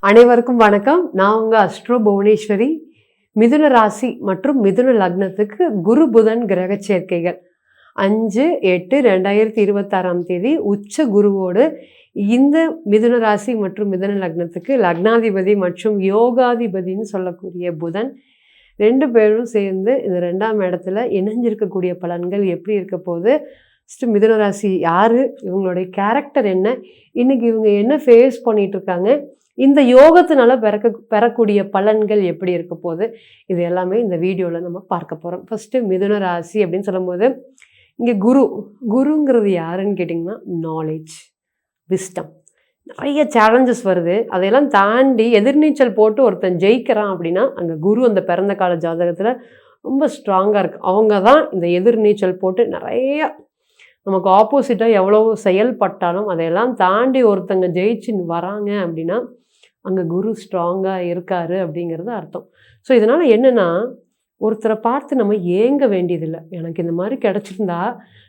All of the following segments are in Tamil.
அனைவருக்கும் வணக்கம். நான் உங்க அஸ்ட்ரோ புவனேஸ்வரி. மிதுன ராசி மற்றும் மிதுன லக்னத்துக்கு குரு புதன் கிரக சேர்க்கைகள் 5/8/2026 உச்ச குருவோடு இந்த மிதுன ராசி மற்றும் மிதுன லக்னத்துக்கு லக்னாதிபதி மற்றும் யோகாதிபதினு சொல்லக்கூடிய புதன் 2 பேரும் சேர்ந்து இந்த 2ஆம் இடத்துல இணைஞ்சிருக்கக்கூடிய பலன்கள் எப்படி இருக்க போகுது, மிதுன ராசி யாரு, இவங்களுடைய கேரக்டர் என்ன, இன்னைக்கு இவங்க என்ன ஃபேஸ் பண்ணிட்டு இருக்காங்க, இந்த யோகத்தினால பெறக்கூடிய பலன்கள் எப்படி இருக்க போகுது, இது எல்லாமே இந்த வீடியோவில் நம்ம பார்க்க போகிறோம். ஃபஸ்ட்டு மிதுன ராசி அப்படின்னு சொல்லும்போது இங்கே குருங்கிறது யாருன்னு கேட்டிங்கன்னா நாலேஜ், விஸ்டம். நிறைய சேலஞ்சஸ் வருது, அதையெல்லாம் தாண்டி எதிர்நீச்சல் போட்டு ஒருத்தன் ஜெயிக்கிறான் அப்படின்னா அங்கே குரு அந்த பிறந்த கால ஜாதகத்தில் ரொம்ப ஸ்ட்ராங்காக இருக்குது. அவங்க தான் இந்த எதிர்நீச்சல் போட்டு நிறைய நமக்கு ஆப்போசிட்டாக எவ்வளோ செயல்பட்டாலும் அதையெல்லாம் தாண்டி ஒருத்தங்க ஜெயிச்சு வராங்க அப்படின்னா அங்கே குரு ஸ்ட்ராங்காக இருக்காரு அப்படிங்கிறது அர்த்தம். ஸோ இதனால் என்னென்னா, ஒருத்தரை பார்த்து நம்ம ஏங்க வேண்டியதில்லை. எனக்கு இந்த மாதிரி கிடச்சிருந்தா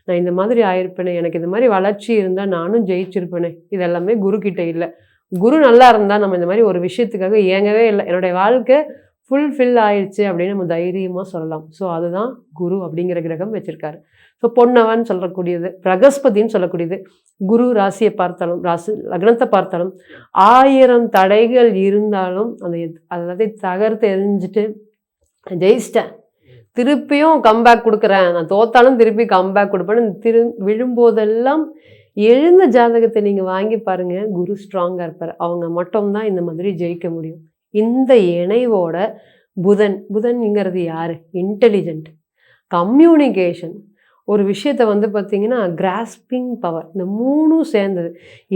நான் இந்த மாதிரி ஆயிருப்பேனே, எனக்கு இந்த மாதிரி வளர்ச்சி இருந்தால் நானும் ஜெயிச்சிருப்பேனே, இதெல்லாமே குருக்கிட்ட இல்லை. குரு நல்லா இருந்தால் நம்ம இந்த மாதிரி ஒரு விஷயத்துக்காக ஏங்கவே இல்லை, என்னுடைய வாழ்க்கை ஃபுல்ஃபில் ஆயிடுச்சு அப்படின்னு நம்ம தைரியமாக சொல்லலாம். ஸோ அதுதான் குரு அப்படிங்கிற கிரகம் வச்சுருக்காரு. ஸோ பொன்னவன் சொல்லக்கூடியது, பிரகஸ்பதின்னு சொல்லக்கூடியது. குரு ராசியை பார்த்தாலும் ராசி லக்னத்தை பார்த்தாலும் 1000 தடைகள் இருந்தாலும் அந்த எல்லாத்தையும் தகர்த்து எரிஞ்சிட்டு ஜெயிச்சிட்டேன், திருப்பியும் கம்பேக் கொடுக்குறேன், நான் தோத்தாலும் திருப்பி கம்பேக் கொடுப்பேன்னு விழும்போதெல்லாம் எழுந்த ஜாதகத்தை நீங்கள் வாங்கி பாருங்கள், குரு ஸ்ட்ராங்காக இருப்பார். அவங்க மட்டும்தான் இந்த மாதிரி ஜெயிக்க முடியும். இந்த இணைவோட புதன்ங்கிறது யார்? இன்டெலிஜென்ட், கம்யூனிகேஷன், ஒரு விஷயத்தை பார்த்திங்கன்னா கிராஸ்பிங் பவர், இந்த 3ம் சேர்ந்தது.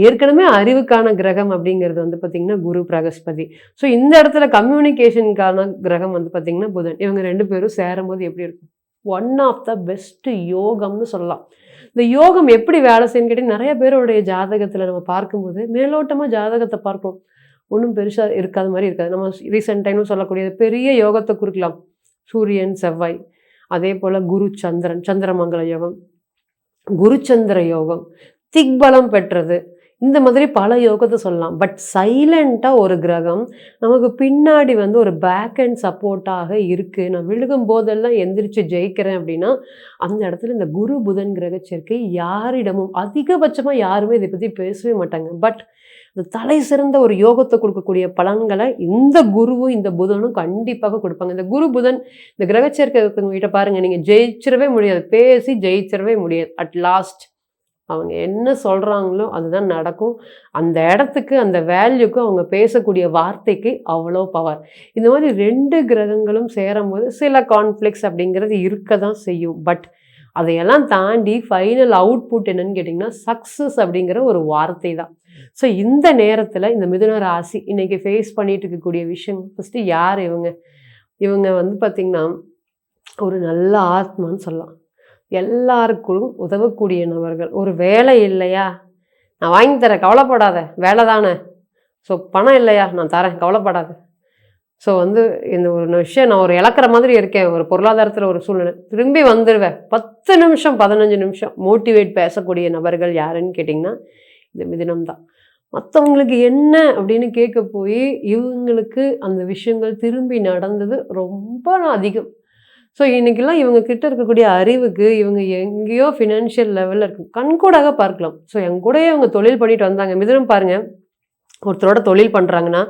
ஏற்கனவே அறிவுக்கான கிரகம் அப்படிங்கிறது பார்த்திங்கன்னா குரு பிரகஸ்பதி. ஸோ இந்த இடத்துல கம்யூனிகேஷனுக்கான கிரகம் பார்த்திங்கன்னா புதன். இவங்க 2 பேரும் சேரும்போது எப்படி இருக்கும்? ஒன் ஆஃப் த பெஸ்ட் யோகம்னு சொல்லலாம். இந்த யோகம் எப்படி வேலை செய்யணும்னு கேட்டிங்கன்னா, நிறைய பேருடைய ஜாதகத்தில் நம்ம பார்க்கும்போது மேலோட்டமாக ஜாதகத்தை பார்ப்போம், ஒன்றும் பெருசாக இருக்காத மாதிரி இருக்காது. நம்ம ரீசெண்ட் டைம்னு சொல்லக்கூடியது பெரிய யோகத்தை குறிக்கலாம். சூரியன் செவ்வாய், அதே போல் குரு சந்திரன், சந்திரமங்கல யோகம், குருச்சந்திர யோகம், திக்பலம் பெற்றது, இந்த மாதிரி பல யோகத்தை சொல்லலாம். பட் சைலண்ட்டாக ஒரு கிரகம் நமக்கு பின்னாடி ஒரு பேக் அண்ட் சப்போர்ட்டாக இருக்குது, நான் விழுகும் போதெல்லாம் எந்திரிச்சு ஜெயிக்கிறேன் அப்படின்னா அந்த இடத்துல இந்த குரு புதன் கிரக சேர்க்கை யாரிடமும் அதிகபட்சமாக யாருமே இதை பற்றி பேசவே மாட்டாங்க. பட் இந்த தலை சிறந்த ஒரு யோகத்தை கொடுக்கக்கூடிய பலன்களை இந்த குருவும் இந்த புதனும் கண்டிப்பாக கொடுப்பாங்க. இந்த குரு புதன் இந்த கிரக சேர்க்கை கிட்ட பாருங்கள், நீங்கள் ஜெயிச்சிடவே முடியாது, பேசி ஜெயிச்சிடவே முடியாது. அட் லாஸ்ட் அவங்க என்ன சொல்கிறாங்களோ அதுதான் நடக்கும். அந்த இடத்துக்கு அந்த வேல்யூக்கு அவங்க பேசக்கூடிய வார்த்தைக்கு அவ்வளோ பவர். இந்த மாதிரி 2 கிரகங்களும் சேரும்போது சில கான்ஃப்ளிக்ஸ் அப்படிங்கிறது இருக்க தான் செய்யும். பட் அதையெல்லாம் தாண்டி ஃபைனல் அவுட்புட் என்னன்னு கேட்டிங்கன்னா சக்ஸஸ் அப்படிங்கிற ஒரு வார்த்தை தான். ஸோ இந்த நேரத்தில் இந்த மிதுன ராசி இன்றைக்கி ஃபேஸ் பண்ணிட்டு இருக்கக்கூடிய விஷயம், ஃபஸ்ட்டு யார் இவங்க பார்த்திங்கன்னா ஒரு நல்ல ஆத்மான்னு சொல்லலாம். எல்லாருக்கும் உதவக்கூடிய நபர்கள். ஒரு வேலை இல்லையா, நான் வாங்கி தரேன் கவலைப்படாத, வேலை தானே. ஸோ பணம் இல்லையா, நான் தரேன் கவலைப்படாத. ஸோ இந்த ஒரு விஷயம் நான் ஒரு இழக்கிற மாதிரி இருக்கேன், ஒரு பொருளாதாரத்தில் ஒரு சூழ்நிலை, திரும்பி வந்துடுவேன், 10 நிமிஷம் 15 நிமிஷம் மோட்டிவேட் பேசக்கூடிய நபர்கள் யாருன்னு கேட்டிங்கன்னா இந்த மிதுனம் தான். மற்றவங்களுக்கு என்ன அப்படின்னு கேட்க போய் இவங்களுக்கு அந்த விஷயங்கள் திரும்பி நடந்தது ரொம்ப அதிகம். ஸோ இன்றைக்கெல்லாம் இவங்க கிட்ட இருக்கக்கூடிய அறிவுக்கு இவங்க எங்கேயோ ஃபினான்ஷியல் லெவலில் இருக்கும், கண்கூடாக பார்க்கலாம். ஸோ என் கூடயே அவங்க தொழில் பண்ணிட்டு வந்தாங்க. மிதுனம் பாருங்கள், ஒருத்தரோட தொழில் பண்ணுறாங்கன்னா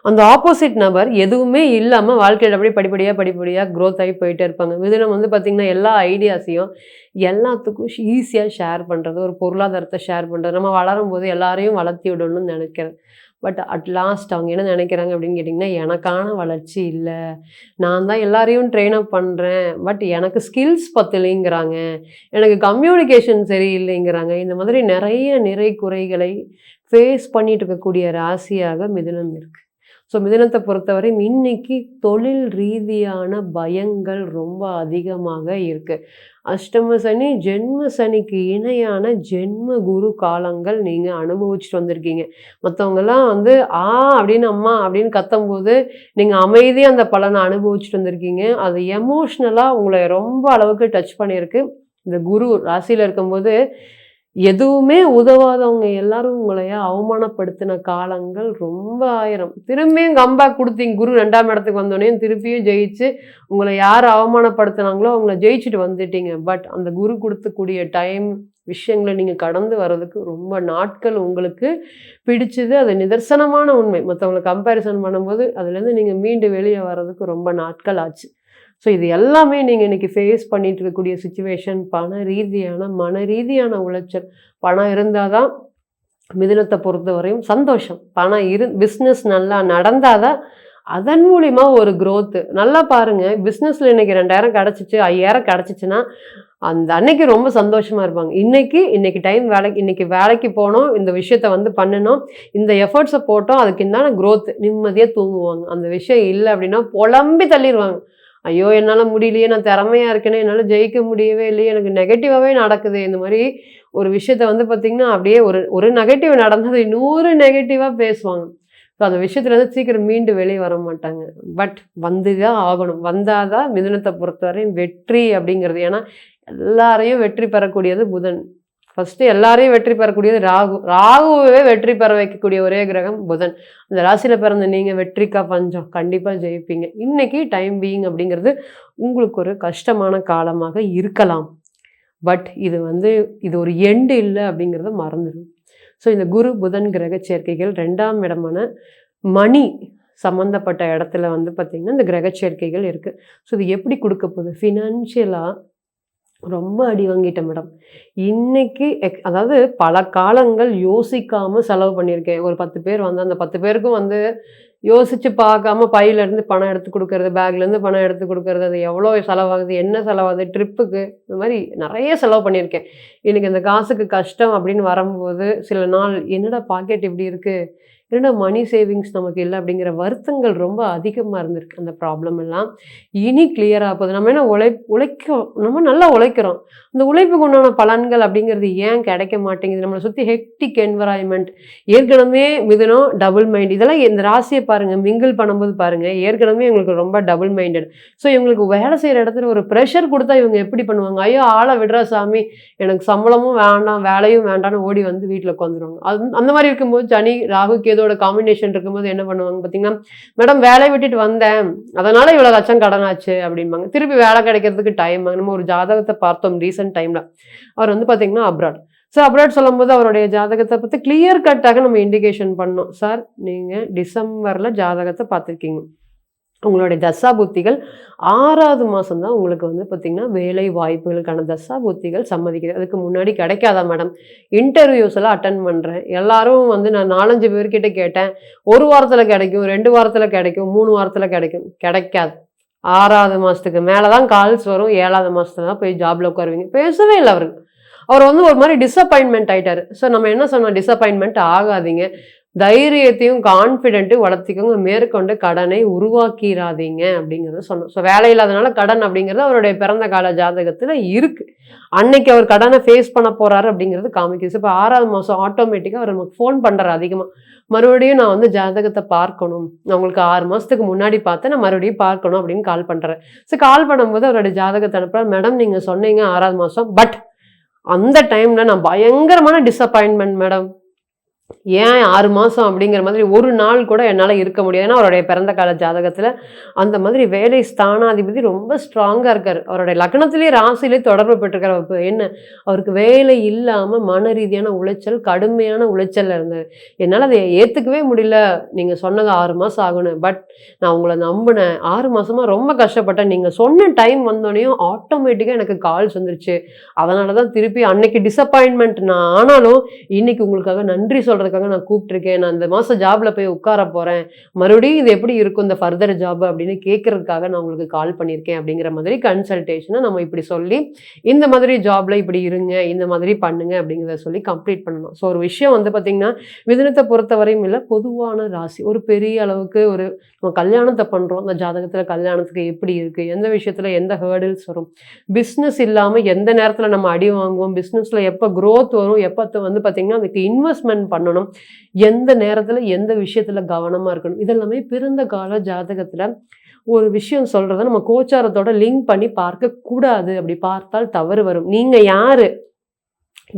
அந்த ஆப்போசிட் நபர் எதுவுமே இல்லாமல் வாழ்க்கையில் அப்படியே படிப்படியாக க்ரோத் ஆகி போயிட்டே இருப்பாங்க. மிதுனம் பார்த்திங்கன்னா எல்லா ஐடியாஸையும் எல்லாத்துக்கும் ஈஸியாக ஷேர் பண்ணுறது, ஒரு பொருளாதாரத்தை ஷேர் பண்ணுறது, நம்ம வளரும் போது எல்லாரையும் வளர்த்தி விடணும்னு நினைக்கிறேன். பட் அட் லாஸ்ட் அவங்க என்ன நினைக்கிறாங்க அப்படின்னு கேட்டிங்கன்னா, எனக்கான வளர்ச்சி இல்லை, நான் தான் எல்லாரையும் ட்ரெயின் அப் பண்ணுறேன், பட் எனக்கு ஸ்கில்ஸ் பத்தலைங்கிறாங்க, எனக்கு கம்யூனிகேஷன் சரியில்லைங்கிறாங்க. இந்த மாதிரி நிறைய நிறை குறைகளை ஃபேஸ் பண்ணிட்டு இருக்கக்கூடிய ராசியாக மிதுனம் இருக்குது. ஸோ மிதுனத்தை பொறுத்தவரை இன்னைக்கு தொழில் ரீதியான பயங்கள் ரொம்ப அதிகமாக இருக்குது. அஷ்டம சனி ஜென்ம சனிக்கு இணையான ஜென்ம குரு காலங்கள் நீங்கள் அனுபவிச்சுட்டு வந்திருக்கீங்க. மற்றவங்கெல்லாம் அப்படின்னு அம்மா அப்படின்னு கத்தும்போது நீங்கள் அமைதியாக அந்த பலனை அனுபவிச்சுட்டு வந்திருக்கீங்க. அது எமோஷ்னலாக உங்களை ரொம்ப அளவுக்கு டச் பண்ணியிருக்கு. இந்த குரு ராசியில் இருக்கும்போது எதுவுமே உதவாதவங்க எல்லாரும் உங்களைய அவமானப்படுத்தின காலங்கள் ரொம்ப ஆயிரம். திரும்பியும் கம்பேக் கொடுத்தீங்க. குரு 2ஆம் இடத்துக்கு வந்தோடனே திருப்பியும் ஜெயிச்சு உங்களை யார் அவமானப்படுத்தினாங்களோ அவங்கள ஜெயிச்சுட்டு வந்துட்டீங்க. பட் அந்த குரு கொடுத்தக்கூடிய டைம் விஷயங்களை நீங்கள் கடந்து வர்றதுக்கு ரொம்ப நாட்கள் உங்களுக்கு பிடிச்சது. அது நிதர்சனமான உண்மை. மற்றவங்களை கம்பேரிசன் பண்ணும்போது அதுலேருந்து நீங்கள் மீண்டு வெளியே வர்றதுக்கு ரொம்ப நாட்கள் ஆச்சு. ஸோ இது எல்லாமே நீங்கள் இன்றைக்கி ஃபேஸ் பண்ணிட்டு இருக்கக்கூடிய சுச்சுவேஷன் பண ரீதியான மன ரீதியான உளைச்சல். பணம் இருந்தால் தான் மிதுனத்தை பொறுத்த வரையும் சந்தோஷம். பணம் பிஸ்னஸ் நல்லா நடந்தால் தான் அதன் மூலிமா ஒரு க்ரோத்து. நல்லா பாருங்கள், பிஸ்னஸில் இன்றைக்கி 2000 கிடச்சிச்சு 5000 கிடச்சிச்சின்னா அந்த அன்னைக்கு ரொம்ப சந்தோஷமாக இருப்பாங்க. இன்னைக்கு டைம் இன்னைக்கு வேலைக்கு போனோம், இந்த விஷயத்த பண்ணணும், இந்த எஃபர்ட்ஸை போட்டோம், அதுக்கு இந்தான க்ரோத், நிம்மதியாக தூங்குவாங்க. அந்த விஷயம் இல்லை அப்படின்னா புலம்பி தள்ளிடுவாங்க. ஐயோ என்னால் முடியலையே, நான் திறமையாக இருக்கேனே, என்னால் ஜெயிக்க முடியவே இல்லையே, எனக்கு நெகட்டிவாகவே நடக்குது. இந்த மாதிரி ஒரு விஷயத்த பார்த்திங்கன்னா அப்படியே ஒரு நெகட்டிவ் நடந்தது 100 நெகட்டிவாக பேசுவாங்க. ஸோ அந்த விஷயத்துலேருந்து சீக்கிரம் மீண்டு வெளியே வர மாட்டாங்க. பட் வந்து தான் ஆகணும். வந்தால் தான் மிதுனத்தை பொறுத்தவரையும் வெற்றி அப்படிங்கிறது. ஏன்னா எல்லாரையும் வெற்றி பெறக்கூடியது புதன். ஃபஸ்ட்டு எல்லாரையும் வெற்றி பெறக்கூடியது ராகு. ராகுவே வெற்றி பெற வைக்கக்கூடிய ஒரே கிரகம் புதன். அந்த ராசியில் பிறந்த நீங்கள் வெற்றிக்கா பஞ்சம், கண்டிப்பாக ஜெயிப்பீங்க. இன்றைக்கி டைம் பீயிங் அப்படிங்கிறது உங்களுக்கு ஒரு கஷ்டமான காலமாக இருக்கலாம். பட் இது ஒரு எண்டு இல்லை அப்படிங்கிறத மறந்துடும். ஸோ இந்த குரு புதன் கிரக சேர்க்கைகள் 2ஆம் இடமான மணி சம்மந்தப்பட்ட இடத்துல பார்த்திங்கன்னா இந்த கிரக சேர்க்கைகள் இருக்குது. ஸோ இது எப்படி கொடுக்க போகுது? ஃபினான்ஷியலாக ரொம்ப அடி வாங்கிட்டேன் மேடம். இன்னைக்கு அதாவது பல காலங்கள் யோசிக்காமல் செலவு பண்ணியிருக்கேன். ஒரு 10 பேர் அந்த 10 பேருக்கும் யோசித்து பார்க்காம பையிலேருந்து பணம் எடுத்து கொடுக்கறது, பேக்லேருந்து பணம் எடுத்து கொடுக்கறது, அது எவ்வளோ செலவாகுது, என்ன செலவாகுது, ட்ரிப்புக்கு, இந்த மாதிரி நிறைய செலவு பண்ணியிருக்கேன். எனக்கு இந்த காசுக்கு கஷ்டம் அப்படின்னு வரும்போது சில நாள் என்னடா பாக்கெட் இப்படி இருக்குது, என்னடா மணி சேவிங்ஸ் நமக்கு இல்லை அப்படிங்கிற வருத்தங்கள் ரொம்ப அதிகமாக இருந்திருக்கு. அந்த ப்ராப்ளம் எல்லாம் இனி கிளியராக போகுது. நம்ம என்ன நம்ம நல்லா உழைக்கிறோம். அந்த உழைப்புக்கு உண்டான பலன்கள் அப்படிங்கிறது ஏன் கிடைக்க மாட்டேங்குது? நம்மளை சுற்றி ஹெக்டிக் என்வரான்மெண்ட். ஏற்கனவே மிதுனம் டபுள் மைண்ட். இதெல்லாம் இந்த ராசியை பாருங்கள், மிங்கிள் பண்ணும்போது பாருங்கள், ஏற்கனவே இவங்களுக்கு ரொம்ப டபுள் மைண்டட். ஸோ இவங்களுக்கு வேலை செய்கிற இடத்துல ஒரு ப்ரெஷர் கொடுத்தா இவங்க எப்படி பண்ணுவாங்க? ஐயோ ஆளை விடுறா சாமி, எனக்கு சம்பளமும் வேண்டாம் வேலையும் வேண்டாம்னு ஓடி வீட்டில் உட்காந்துருவாங்க. அந்த மாதிரி இருக்கும்போது சனி ராகு கேதோட காம்பினேஷன் இருக்கும்போது என்ன பண்ணுவாங்க பார்த்தீங்கன்னா, மேடம் வேலையை விட்டுட்டு வந்தேன், அதனால் இவ்வளோ லட்சம் கடனாச்சு அப்படிம்பாங்க. திருப்பி வேலை கிடைக்கிறதுக்கு டைம். நம்ம ஒரு ஜாதகத்தை பார்த்தோம் ரீசெண்ட் டைமில். அவர் பார்த்தீங்கன்னா அப்ராட். ஸோ அப்ராட் சொல்லும்போது அவருடைய ஜாதகத்தை பற்றி கிளியர் கட்டாக நம்ம இண்டிகேஷன் பண்ணோம். சார் நீங்கள் டிசம்பரில் ஜாதகத்தை பார்த்துருக்கீங்க, உங்களுடைய தசா புத்திகள் 6வது மாதம் தான் உங்களுக்கு பார்த்திங்கன்னா வேலை வாய்ப்புகளுக்கான தசா புத்திகள் சம்மதிக்குது. அதுக்கு முன்னாடி கிடைக்காதா மேடம்? இன்டர்வியூஸ் எல்லாம் அட்டன் பண்ணுறேன், எல்லாரும் நான் 4-5 பேர்கிட்ட கேட்டேன், 1 வாரத்தில் கிடைக்கும், 2 வாரத்தில் கிடைக்கும், 3 வாரத்தில் கிடைக்காது. 6வது மாதத்துக்கு மேலே தான் கால்ஸ் வரும். 7வது மாதத்துல தான் போய் ஜாபில் உட்காருவீங்க. பேசவே இல்லை அவருக்கு. அவர் ஒரு மாதிரி டிசப்பாயின்மெண்ட் ஆகிட்டார். ஸோ நம்ம என்ன சொன்னோம், டிசப்பாயின்மெண்ட் ஆகாதீங்க, தைரியத்தையும் கான்ஃபிடென்ட்டையும் வளர்த்திக்கோங்க, மேற்கொண்டு கடனை உருவாக்கிடாதீங்க அப்படிங்கிறத சொன்னோம். ஸோ வேலை இல்லாதனால கடன் அப்படிங்கிறது அவருடைய பிறந்த கால ஜாதகத்தில் இருக்குது. அன்னைக்கு அவர் கடனை ஃபேஸ் பண்ண போகிறாரு அப்படிங்கிறது காமிக்குது. இப்போ 6வது மாதம் ஆட்டோமேட்டிக்காக அவர் நமக்கு ஃபோன் பண்ணுறாரு அதிகமாக. மறுபடியும் நான் ஜாதகத்தை பார்க்கணும், நான் உங்களுக்கு 6 மாதத்துக்கு முன்னாடி பார்த்தேன், நான் மறுபடியும் பார்க்கணும் அப்படின்னு கால் பண்ணுறேன். ஸோ கால் பண்ணும்போது அவருடைய ஜாதகத்தை அனுப்புகிறார். மேடம் நீங்கள் சொன்னீங்க 6வது மாதம், பட் அந்த டைமில் நான் பயங்கரமான டிசப்பாயின்மெண்ட் மேடம். ஏன் 6 மாதம் அப்படிங்கிற மாதிரி ஒரு நாள் கூட என்னால் இருக்க முடியாது. ஏன்னா அவருடைய பிறந்த கால ஜாதகத்தில் அந்த மாதிரி வேலை ஸ்தானாதிபதி ரொம்ப ஸ்ட்ராங்காக இருக்கார். அவருடைய லக்னத்திலே ராசியிலே தொடர்பு பெற்றிருக்கார். இப்போ என்ன, அவருக்கு வேலை இல்லாமல் மன ரீதியான உளைச்சல், கடுமையான உளைச்சல் இருந்தார். என்னால் அதை ஏற்றுக்கவே முடியல. நீங்கள் சொன்னது 6 மாதம் ஆகணும், பட் நான் உங்களை நம்பினேன், 6 மாதமாக ரொம்ப கஷ்டப்பட்டேன், நீங்கள் சொன்ன டைம் வந்தோடனையும் ஆட்டோமேட்டிக்காக எனக்கு கால்ஸ் வந்துருச்சு. அதனால தான் திருப்பி அன்னைக்கு டிசப்பாயின்மெண்ட் நான் ஆனாலும் இன்னைக்கு உங்களுக்காக நன்றி சொல்கிறேன், நான் கூப்பிட்டுருக்கேன், நான் இந்த மாதம் ஜாப்ல போய் உட்கார போகிறேன், மறுபடியும் இது எப்படி இருக்கும் இந்த ஃபர்தர் ஜாப் அப்படின்னு கேட்கறதுக்காக நான் உங்களுக்கு கால் பண்ணியிருக்கேன் அப்படிங்கிற மாதிரி கன்சல்டேஷனை நம்ம இப்படி சொல்லி இந்த மாதிரி ஜாப்ல இப்படி இருங்க, இந்த மாதிரி பண்ணுங்க அப்படிங்கிறத சொல்லி கம்ப்ளீட் பண்ணணும். ஸோ ஒரு விஷயம் பார்த்திங்கன்னா மிதுனத்தை பொறுத்தவரையும் இல்லை, பொதுவான ராசி ஒரு பெரிய அளவுக்கு நம்ம கல்யாணத்தை பண்ணுறோம், அந்த ஜாதகத்தில் கல்யாணத்துக்கு எப்படி இருக்குது, எந்த விஷயத்தில் எந்த ஹேர்டில்ஸ் வரும், பிஸ்னஸ் இல்லாமல் எந்த நேரத்தில் நம்ம அடி வாங்குவோம், பிஸ்னஸில் எப்போ க்ரோத் வரும், எப்போ பார்த்திங்கன்னா அதுக்கு இன்வெஸ்ட்மெண்ட் பண்ணணும், எந்த நேரத்தில் எந்த விஷயத்தில் கவனமாக இருக்கணும், இதெல்லாமே பிறந்த கால ஜாதகத்தில் ஒரு விஷயம் சொல்கிறத நம்ம கோச்சாரத்தோட லிங்க் பண்ணி பார்க்க கூடாது. அப்படி பார்த்தால் தவறு வரும். நீங்கள் யார்,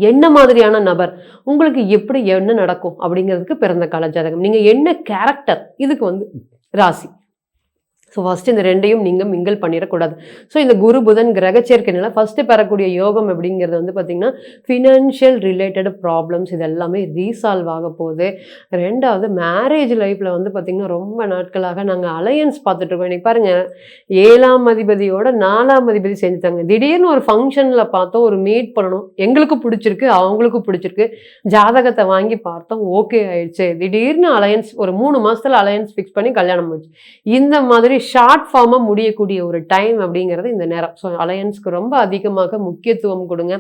என்ன மாதிரியான நபர், உங்களுக்கு எப்படி என்ன நடக்கும் அப்படிங்கிறதுக்கு பிறந்த கால ஜாதகம். நீங்க என்ன கேரக்டர், இதுக்கு வந்து ராசி. ஸோ ஃபஸ்ட்டு இந்த 2யும் நீங்கள் மிங்கிள் பண்ணிடக்கூடாது. ஸோ இந்த குரு புதன் கிரக சேர்க்கைனால ஃபஸ்ட்டு பெறக்கூடிய யோகம் அப்படிங்கிறது வந்து பார்த்திங்கன்னா ஃபினான்ஷியல் ரிலேட்டட் ப்ராப்ளம்ஸ் இது எல்லாமே ரீசால்வ் ஆக போகுது. 2வது மேரேஜ் லைஃப்பில் வந்து பார்த்திங்கன்னா ரொம்ப நாட்களாக நாங்கள் அலையன்ஸ் பார்த்துட்ருக்கோம். இன்றைக்கி பாருங்கள் 7ஆம் அதிபதியோட 4ஆம் அதிபதி செஞ்சுட்டாங்க. திடீர்னு ஒரு ஃபங்க்ஷனில் பார்த்தோம், ஒரு மீட் பண்ணணும், எங்களுக்கும் பிடிச்சிருக்கு அவங்களுக்கும் பிடிச்சிருக்கு, ஜாதகத்தை வாங்கி பார்த்தோம், ஓகே ஆயிடுச்சு. திடீர்னு அலையன்ஸ் ஒரு 3 மாதத்தில் அலையன்ஸ் ஃபிக்ஸ் பண்ணி கல்யாணம் ஆயிடுச்சு. இந்த மாதிரி ஷார்ட் ஃபார்மாக முடியக்கூடிய ஒரு டைம் அப்படிங்கிறது இந்த நேரம். ஸோ அலையன்ஸ்க்கு ரொம்ப அதிகமாக முக்கியத்துவம் கொடுங்க.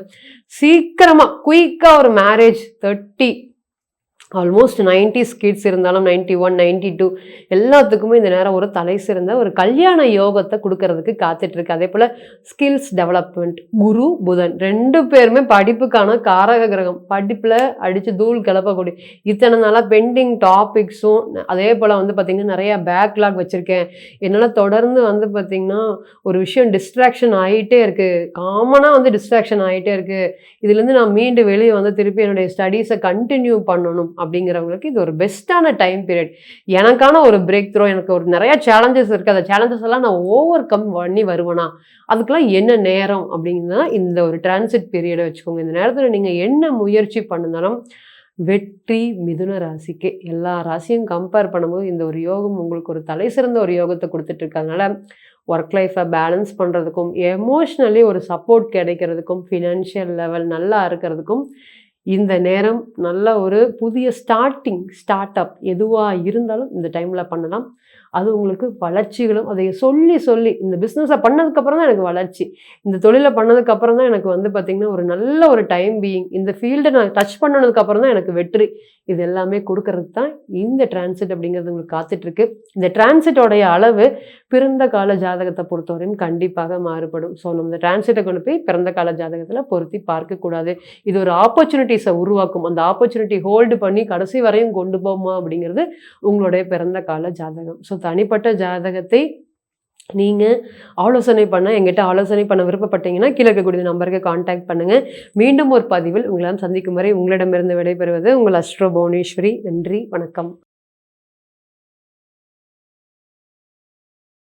சீக்கிரமாக குயிக்காக ஒரு மேரேஜ் 30 ஆல்மோஸ்ட் 90s கிட்ஸ் இருந்தாலும் 91, 92 எல்லாத்துக்குமே இந்த நேரம் ஒரு தலை சிறந்த ஒரு கல்யாண யோகத்தை கொடுக்கறதுக்கு காத்துட்ருக்கு. அதே போல் ஸ்கில்ஸ் டெவலப்மெண்ட், குரு புதன் 2 பேருமே படிப்புக்கான காரக கிரகம். படிப்பில் அடித்து தூள் கிளப்பக்கூடிய இத்தனை நாளாக பெண்டிங் டாபிக்ஸும் அதே போல் வந்து பார்த்திங்கன்னா நிறையா பேக்லாக் வச்சுருக்கேன், என்னால் தொடர்ந்து வந்து பார்த்திங்கன்னா ஒரு விஷயம் டிஸ்ட்ராக்ஷன் ஆகிட்டே இருக்குது, காமனாக வந்து டிஸ்ட்ராக்ஷன் ஆகிட்டே இருக்குது, இதுலேருந்து நான் மீண்டு வெளியே வந்து திருப்பி என்னுடைய ஸ்டடீஸை கண்டினியூ பண்ணணும் அப்படிங்கிறவங்களுக்கு இது ஒரு பெஸ்ட்டான டைம் பீரியட். எனக்கான ஒரு பிரேக் த்ரோ, எனக்கு ஒரு நிறையா சேலஞ்சஸ் இருக்குது, அந்த சேலஞ்சஸ் எல்லாம் நான் ஓவர் கம் பண்ணி வருவேனா, அதுக்கெல்லாம் என்ன நேரம் அப்படிங்கன்னா இந்த ஒரு டிரான்சிட் பீரியடை வச்சுக்கோங்க. இந்த நேரத்தில் நீங்கள் என்ன முயற்சி பண்ணினாலும் வெற்றி மிதுன ராசிக்கு. எல்லா ராசியும் கம்பேர் பண்ணும்போது இந்த ஒரு யோகம் உங்களுக்கு ஒரு தலை சிறந்த ஒரு யோகத்தை கொடுத்துட்டு இருக்கிறதுனால ஒர்க் லைஃப்பை பேலன்ஸ் பண்ணுறதுக்கும் எமோஷ்னலி ஒரு சப்போர்ட் கிடைக்கிறதுக்கும் ஃபினான்ஷியல் லெவல் நல்லா இருக்கிறதுக்கும் இந்த நேரம் நல்ல ஒரு புதிய ஸ்டார்ட் அப் எதுவாக இருந்தாலும் இந்த டைமில் பண்ணலாம். அது உங்களுக்கு வளர்ச்சிகளும் அதை சொல்லி இந்த பிஸ்னஸை பண்ணதுக்கப்புறம் தான் எனக்கு வளர்ச்சி, இந்த தொழிலை பண்ணதுக்கப்புறம் தான் எனக்கு வந்து பார்த்திங்கன்னா ஒரு நல்ல ஒரு டைம் பீயிங், இந்த ஃபீல்டை நான் டச் பண்ணதுக்கப்புறம் தான் எனக்கு வெற்றி, இது எல்லாமே கொடுக்கறது தான் இந்த டிரான்சிட் அப்படிங்கிறது உங்களுக்கு காத்துட்ருக்கு. இந்த டிரான்சிட்டோடைய அளவு பிறந்த கால ஜாதகத்தை பொறுத்தவரையும் கண்டிப்பாக மாறுபடும். ஸோ நம்ம இந்த டிரான்சிட்டை கொண்டு போய் பிறந்த கால ஜாதகத்தில் பொருத்தி பார்க்கக்கூடாது. இது ஒரு ஆப்பர்ச்சுனிட்டிஸை உருவாக்கும். அந்த ஆப்பர்ச்சுனிட்டி ஹோல்டு பண்ணி கடைசி வரையும் கொண்டு போகுமா அப்படிங்கிறது உங்களுடைய பிறந்த கால ஜாதகம். ஸோ தனிப்பட்ட ஜாதகத்தை நீங்கள் ஆலோசனை எங்கிட்ட ஆலோசனை பண்ண விருப்பப்பட்டீங்கன்னா கீழே இருக்கக்கூடிய நம்பருக்கு கான்டாக்ட் பண்ணுங்கள். மீண்டும் ஒரு பதிவில் உங்களால் சந்திக்கும் வரை உங்களிடமிருந்து விடைபெறுவது உங்கள் அஸ்ட்ரோ புவனேஸ்வரி. நன்றி, வணக்கம்.